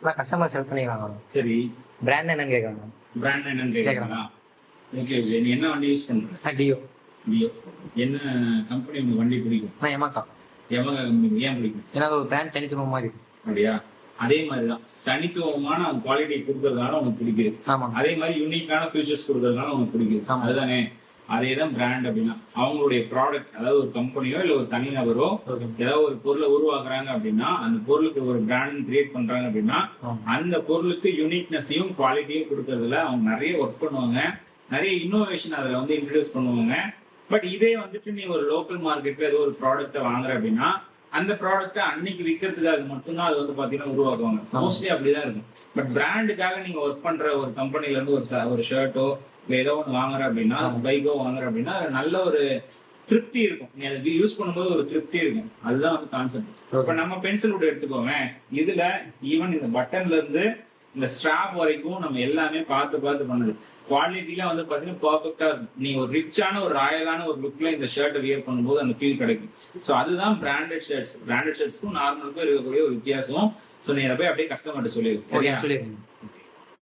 Customer select பண்ணிக்கலாம். சரி, brand என்னன்னு கேட்கறாங்க. பிராண்ட் என்னன்னு கேட்கறாங்களா? ஓகே விஜய், நீ என்ன வண்டி யூஸ் பண்ற? டியோ. டியோ. என்ன கம்பெனி உங்களுக்கு வண்டி பிடிக்கும்? நான் எமாக்கா. எமகா கம்பெனி ஏன் பிடிக்கும்? ஏன்னா ஒரு பிராண்ட் தனித்துவம் மாதிரி இருக்கு. அப்படியா? அதே மாதிரிதான் தனித்துவமான குவாலிட்டி கொடுக்கறதுனால உங்களுக்கு பிடிக்குது. ஆமா. அதே மாதிரி யூனிக்கான ஃபீச்சர்ஸ் கொடுக்கறதுனால உங்களுக்கு பிடிக்குது. அதுதானே, அதேதான் பிராண்ட் அப்படின்னா. அவங்களுடைய ப்ராடக்ட், அதாவது ஒரு கம்பெனியோ இல்ல ஒரு தனிநபரோ ஏதாவது ஒரு பொருளை உருவாக்குறாங்க அப்படின்னா, அந்த பொருளுக்கு ஒரு பிராண்ட் கிரியேட் பண்றாங்க அப்படின்னா, அந்த பொருளுக்கு யூனிக்னஸையும் குவாலிட்டியும் கொடுக்கறதுல அவங்க நிறைய ஒர்க் பண்ணுவாங்க, நிறைய இன்னோவேஷன் அதுல வந்து இன்ட்ரடியூஸ் பண்ணுவாங்க. பட் இதே வந்துட்டு நீ ஒரு லோக்கல் மார்க்கெட்ல ஏதோ ஒரு ப்ராடக்ட்டை வாங்குற அப்படின்னா, அந்த ப்ராடக்ட்டை அன்னைக்கு விற்கிறதுக்காக மட்டும்தான் அது வந்து பாத்தீங்கன்னா உருவாக்குவாங்க. மோஸ்ட்லி அப்படிதான் இருக்கும். பட் பிராண்டுக்காக நீங்க ஒர்க் பண்ற ஒரு கம்பெனில இருந்து ஒரு ஷர்ட்டோ இல்ல ஏதோ ஒன்று வாங்குற அப்படின்னா, பைக்கோ வாங்குற அப்படின்னா நல்ல ஒரு திருப்தி இருக்கும். நீ அதை யூஸ் பண்ணும்போது ஒரு திருப்தி இருக்கும். அதுதான் வந்து கான்செப்ட். இப்ப நம்ம பென்சில் வுட் எடுத்துக்கோங்க. இதுல ஈவன் இந்த பட்டன்ல இருந்து இந்த ஸ்ட்ராப் வரைக்கும் நம்ம எல்லாமே பார்த்து பண்ணுது. குவாலிட்டில வந்து பாத்தீங்கன்னா பர்ஃபெக்டா இருக்கும். நீ ஒரு ரிச்சான ஒரு ராயலான ஒரு லுக்ல இந்த ஷர்ட்டை வியர் பண்ணும்போது அந்த ஃபீல் கிடைக்கும். சோ அதுதான் பிராண்டட் ஷர்ட்ஸ். பிராண்டட் ஷர்ட்ஸ்க்கும் நார்மலுக்கும் இருக்கக்கூடிய ஒரு வித்தியாசம். சோ நீ போய் அப்படியே கஸ்டமர்கிட்ட சொல்லிடு. சரியா?